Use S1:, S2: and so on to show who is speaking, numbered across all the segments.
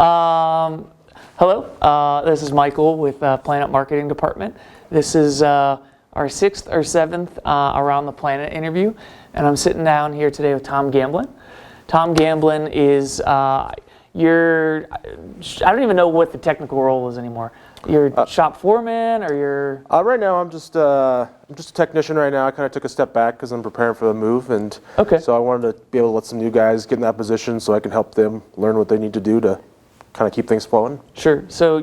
S1: Hello, this is Michael with Planet Marketing Department. This is our 6th or 7th Around the Planet interview, and I'm sitting down here today with Tom Gamblin. Tom Gamblin is I don't even know what the technical role is anymore. You're shop foreman, or you're?
S2: Right now, I'm just a technician right now. I kind of took a step back because I'm preparing for the move, and so I wanted to be able to let some new guys get in that position so I can help them learn what they need to do to kind of keep things flowing.
S1: Sure. So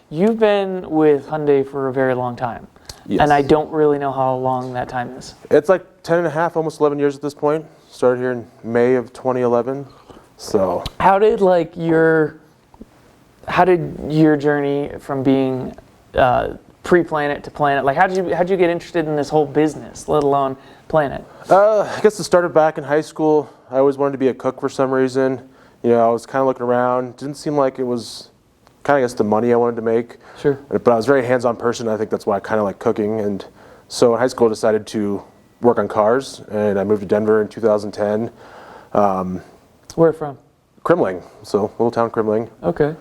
S1: you've been with Hyundai for a very long time, and I don't really know how long that time is.
S2: It's like 10 and a half, almost 11 years at this point. Started here in May of 2011. So
S1: how did your journey from being pre-Planet to Planet, like how'd you get interested in this whole business, let alone Planet?
S2: I guess it started back in high school. I always wanted to be a cook for some reason. You know, I was kind of looking around. Didn't seem like it was kind of, I guess, the money I wanted to make.
S1: Sure.
S2: But I was a very hands-on person. I think that's why I kind of like cooking. And so in high school, I decided to work on cars, and I moved to Denver in 2010.
S1: Where from?
S2: Kremling, so little town Kremling.
S1: Okay.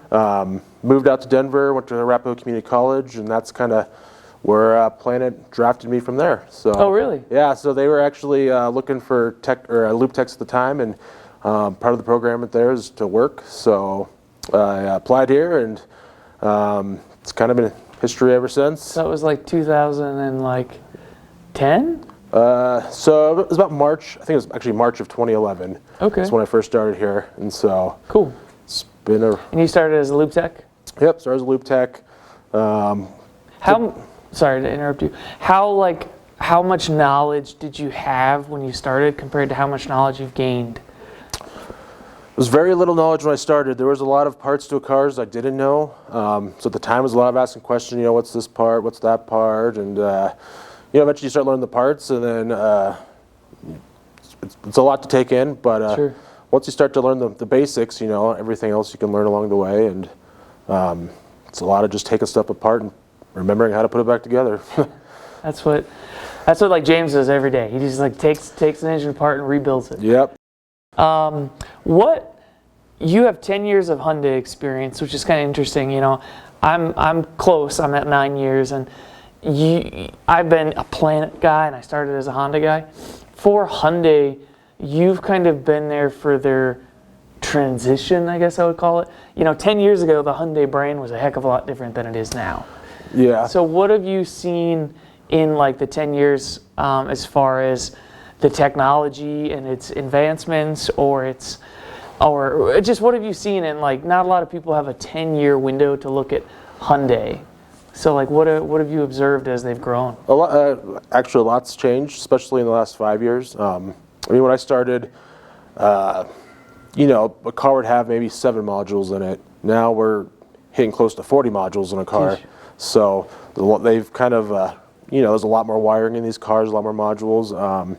S2: Moved out to Denver, went to Arapahoe Community College, and that's kind of where Planet drafted me from there. So.
S1: Oh, really?
S2: Yeah. So they were actually looking for tech or loop techs at the time, and part of the program at there is to work. So I applied here, and it's kind of been history ever since.
S1: So it was like 2010.
S2: So it was about March. I think it was actually March of 2011.
S1: Okay.
S2: That's when I first started here, and so
S1: cool.
S2: It's been a.
S1: And you started as a loop tech?
S2: Yep, started as a loop tech.
S1: Sorry to interrupt you. How much knowledge did you have when you started compared to how much knowledge you've gained?
S2: There was very little knowledge when I started. There was a lot of parts to cars I didn't know. So at the time, it was a lot of asking questions. You know, what's this part? What's that part? And eventually you start learning the parts, and then it's a lot to take in. But
S1: sure.
S2: Once you start to learn the basics, everything else you can learn along the way. And it's a lot of just taking stuff apart and remembering how to put it back together.
S1: That's what like James does every day. He just like takes an engine apart and rebuilds it.
S2: Yep.
S1: You have 10 years of Hyundai experience, which is kind of interesting. I'm close. I'm at 9 years, and I've been a Planet guy, and I started as a Honda guy. For Hyundai, you've kind of been there for their transition, I guess I would call it. 10 years ago, the Hyundai brand was a heck of a lot different than it is now.
S2: Yeah.
S1: So what have you seen in like the 10 years as far as the technology and its advancements, or just what have you seen? And like, not a lot of people have a 10-year window to look at Hyundai. So like, what have you observed as they've grown?
S2: A lot, actually, a lot's changed, especially in the last 5 years. When I started, a car would have maybe 7 modules in it. Now we're hitting close to 40 modules in a car.
S1: Jeez.
S2: So they've kind of, there's a lot more wiring in these cars, a lot more modules.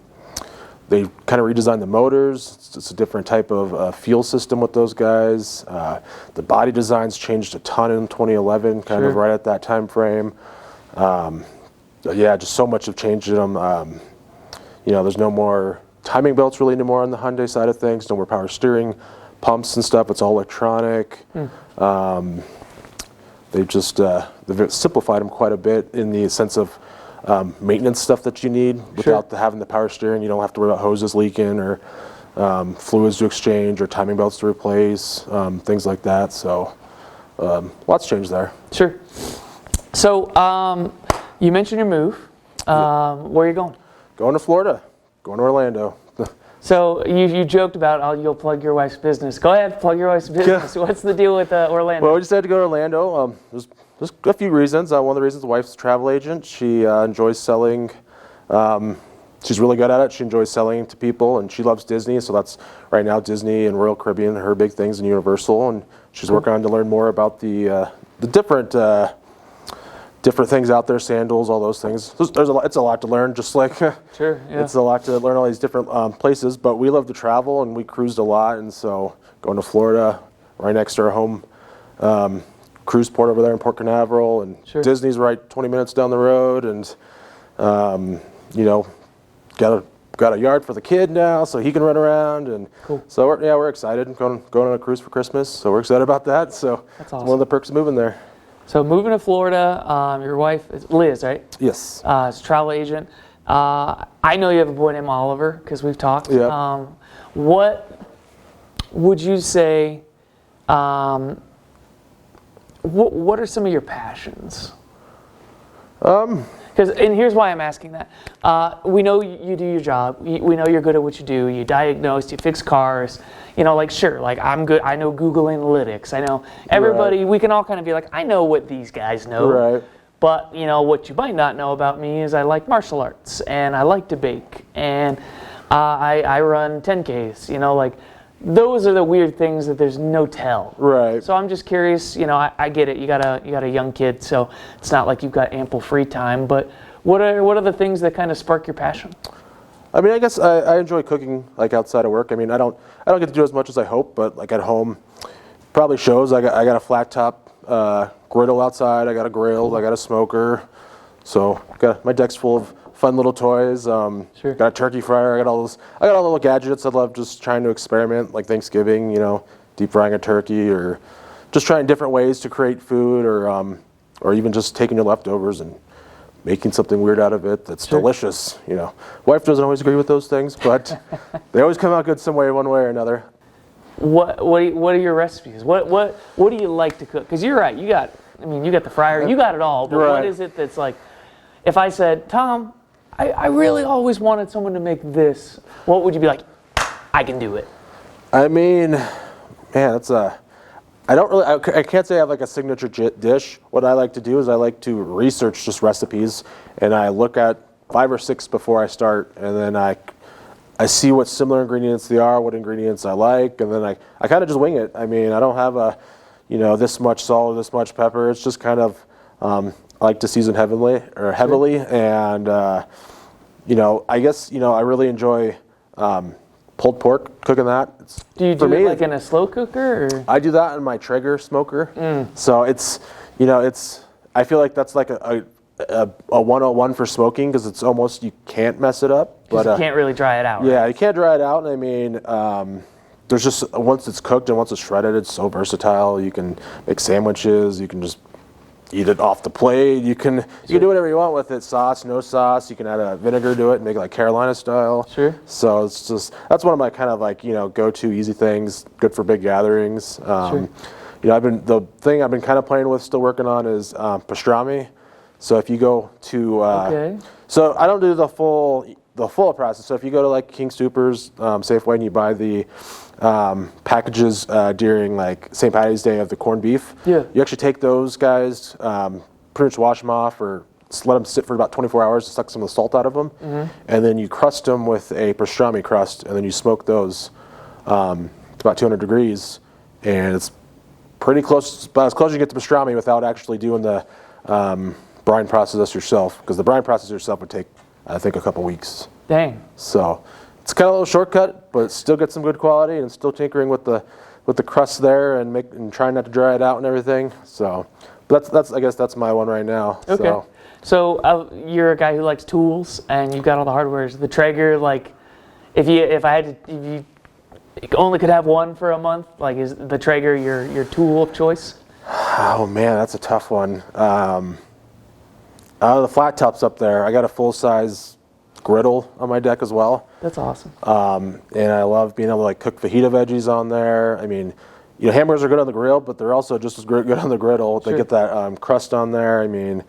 S2: They kind of redesigned the motors. It's a different type of fuel system with those guys. The body designs changed a ton in 2011, kind of right at that time frame. Just so much have changed in them. There's no more timing belts really anymore on the Hyundai side of things. No more power steering pumps and stuff. It's all electronic. They've simplified them quite a bit in the sense of maintenance stuff that you need without having the power steering. You don't have to worry about hoses leaking or fluids to exchange or timing belts to replace, things like that. So lots changed there.
S1: Sure. So you mentioned your move. Where are you going?
S2: Going to Florida. Going to Orlando.
S1: So you joked about you'll plug your wife's business. Go ahead, plug your wife's business. What's the deal with Orlando?
S2: Well, we just had to go to Orlando. There's a few reasons. One of the reasons, the wife's a travel agent. She enjoys selling. She's really good at it. She enjoys selling to people, and she loves Disney. So that's right now Disney and Royal Caribbean, her big things, and Universal. And she's working on to learn more about the different things out there, sandals, all those things. It's a lot to learn, just like it's a lot to learn all these different places. But we love to travel, and we cruised a lot, and so going to Florida, right next to our home cruise port over there in Port Canaveral, and Disney's right 20 minutes down the road, and got a got a yard for the kid now, so he can run around, and
S1: Cool.
S2: so we're excited. Going on a cruise for Christmas, so we're excited about that. So
S1: That's
S2: it's one
S1: awesome.
S2: of the perks of moving there.
S1: So moving to Florida, your wife is Liz, right?
S2: Yes.
S1: Is a travel agent. I know you have a boy named Oliver because we've talked.
S2: Yeah.
S1: What would you say? What are some of your passions? And here's why I'm asking that. We know you do your job. We know you're good at what you do. You diagnose, you fix cars. You know, like, sure, like I'm good. I know Google Analytics. I know everybody.
S2: Right.
S1: We can all kind of be like, I know what these guys know.
S2: Right.
S1: But, you know, what you might not know about me is I like martial arts, and I like to bake, and I run 10Ks. You know, like, those are the weird things that there's no tell.
S2: Right.
S1: So I'm just curious, you know, I get it. You got a young kid, so it's not like you've got ample free time. But what are the things that kind of spark your passion?
S2: I mean, I guess I enjoy cooking, like outside of work. I mean, I don't get to do as much as I hope, but like at home, probably shows. I got a flat top griddle outside. I got a grill. I got a smoker. So my deck's full of fun little toys.
S1: Sure.
S2: Got a turkey fryer. I got all the little gadgets. I love just trying to experiment, like Thanksgiving. You know, deep frying a turkey, or just trying different ways to create food, or even just taking your leftovers and making something weird out of it that's delicious. You know, wife doesn't always agree with those things, but they always come out good some way, one way or another.
S1: What are your recipes? What do you like to cook? Because you're right. You got the fryer. You got it all. But
S2: Right.
S1: what is it that's like? If I said, Tom, I really always wanted someone to make this, what would you be like? I can do it.
S2: I mean, man, I can't say I have like a signature dish. What I like to do is I like to research just recipes, and I look at 5 or 6 before I start, and then I see what similar ingredients they are, what ingredients I like, and then I kind of just wing it. I mean, I don't have this much salt or this much pepper. It's just kind of, I like to season heavily, and, I guess, I really enjoy pulled pork, cooking that.
S1: Do you do it like in a slow cooker? Or?
S2: I do that in my Traeger smoker. So I feel like that's like a 101 for smoking, because it's almost, you can't mess it up.
S1: But you can't really dry it out.
S2: Yeah,
S1: right?
S2: you can't dry it out. And I mean, there's just, once it's cooked and once it's shredded, it's so versatile. You can make sandwiches. You can just eat it off the plate. You can do whatever you want with it. Sauce, no sauce. You can add a vinegar to it and make it like Carolina style.
S1: Sure.
S2: So it's just, that's one of my kind of like, go-to easy things. Good for big gatherings.
S1: Sure.
S2: The thing I've been kind of playing with, still working on, is pastrami. So if you go to, so I don't do the full process. So if you go to like King Soopers, Safeway, and you buy the packages during like St. Patty's Day of the corned beef, you actually take those guys, pretty much wash them off, or just let them sit for about 24 hours to suck some of the salt out of them, and then you crust them with a pastrami crust, and then you smoke those to about 200 degrees, and it's pretty close, about as close as you get to pastrami without actually doing the brine process yourself, because the brine process yourself would take, I think, a couple weeks.
S1: Dang.
S2: So it's kind of a little shortcut, but still get some good quality, and still tinkering with the crust there, and trying not to dry it out and everything. So, but that's I guess that's my one right now.
S1: Okay. So you're a guy who likes tools, and you've got all the hardware. Is the Traeger, like, if you only could have one for a month, like, is the Traeger your tool of choice?
S2: Oh man, that's a tough one. The flat top's up there. I got a full size griddle on my deck as well.
S1: That's awesome.
S2: And I love being able to like cook fajita veggies on there. I mean, hamburgers are good on the grill, but they're also just as good on the griddle. They get that crust on there. I mean,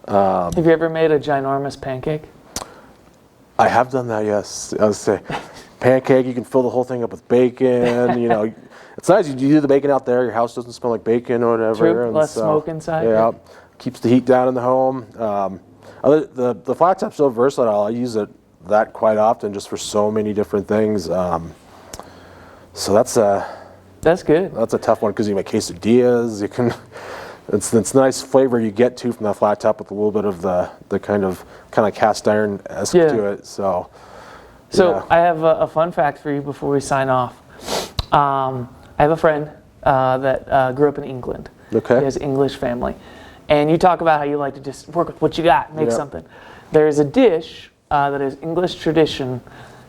S1: have you ever made a ginormous pancake?
S2: I have done that, yes. I would say pancake, you can fill the whole thing up with bacon. It's nice. You do the bacon out there. Your house doesn't smell like bacon or whatever.
S1: True, less smoke inside.
S2: Yeah, keeps the heat down in the home. The flat top's so versatile. I use that quite often, just for so many different things. So that's good. That's a tough one, because you make quesadillas. You can. It's nice flavor you get from that flat top, with a little bit of the kind of cast iron-esque to it. So
S1: I have a fun fact for you before we sign off. I have a friend that grew up in England.
S2: Okay.
S1: He has English family. And you talk about how you like to just work with what you got, make something. There's a dish that is English tradition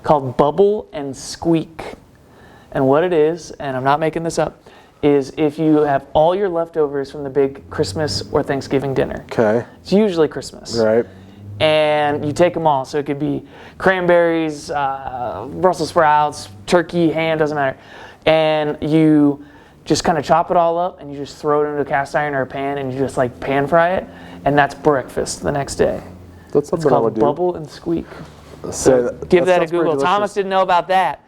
S1: called Bubble and Squeak. And what it is, and I'm not making this up, is if you have all your leftovers from the big Christmas or Thanksgiving dinner.
S2: Okay.
S1: It's usually Christmas.
S2: Right.
S1: And you take them all. So it could be cranberries, Brussels sprouts, turkey, ham, doesn't matter. And you just kind of chop it all up and you just throw it into a cast iron or a pan and you just like pan fry it. And that's breakfast the next day.
S2: That's something I would do.
S1: Bubble and Squeak.
S2: So
S1: Give that a
S2: sounds pretty
S1: Google.
S2: delicious.
S1: Thomas didn't know about that.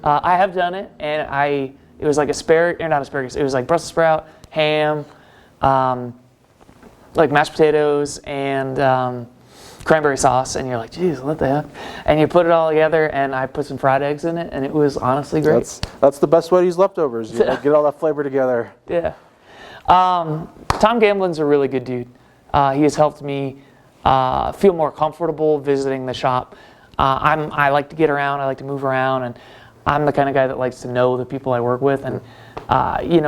S1: I have done it, and it was like not asparagus. It was like Brussels sprout, ham, like mashed potatoes, and cranberry sauce. And you're like, geez, what the heck? And you put it all together, and I put some fried eggs in it, and it was honestly great.
S2: That's the best way to use leftovers. You get all that flavor together.
S1: Yeah. Tom Gamblin's a really good dude. He has helped me feel more comfortable visiting the shop. I like to get around. I like to move around, and I'm the kind of guy that likes to know the people I work with. And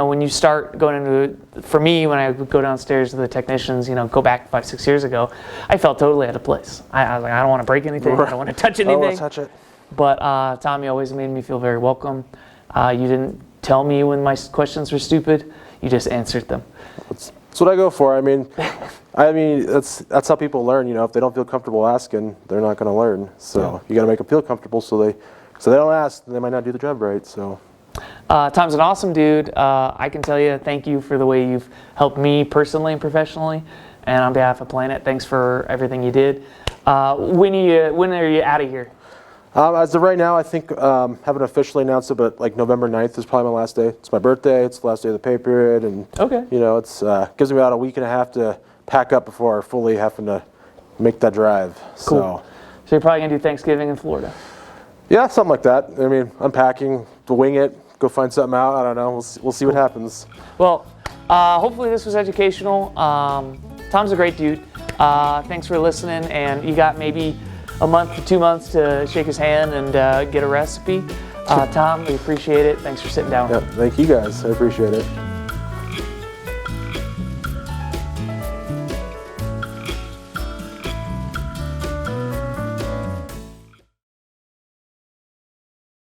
S1: when you start going into, for me, when I would go downstairs to the technicians, go back 5-6 years ago, I felt totally out of place. I was like, I don't want to break anything. I don't want to touch anything.
S2: I don't want to touch it.
S1: But Tommy always made me feel very welcome. You didn't tell me when my questions were stupid. You just answered them.
S2: That's what I go for. I mean, that's how people learn. If they don't feel comfortable asking, they're not going to learn. So you got to make them feel comfortable, so they don't ask. They might not do the job right. So
S1: Tom's an awesome dude. I can tell you, thank you for the way you've helped me personally and professionally, and on behalf of Planet, thanks for everything you did. When are you out of here?
S2: As of right now, I think haven't officially announced it, but like November 9th is probably my last day. It's my birthday. It's the last day of the pay period, and it's gives me about a week and a half to pack up before fully having to make that drive.
S1: Cool. So you're probably gonna do Thanksgiving in Florida.
S2: Yeah, something like that. I mean, unpacking, to wing it, go find something out. I don't know. We'll see what happens.
S1: Well, hopefully this was educational. Tom's a great dude. Thanks for listening, and you got maybe a month to 2 months to shake his hand and get a recipe. Tom, we appreciate it. Thanks for sitting down.
S2: Yeah, thank you guys. I appreciate it.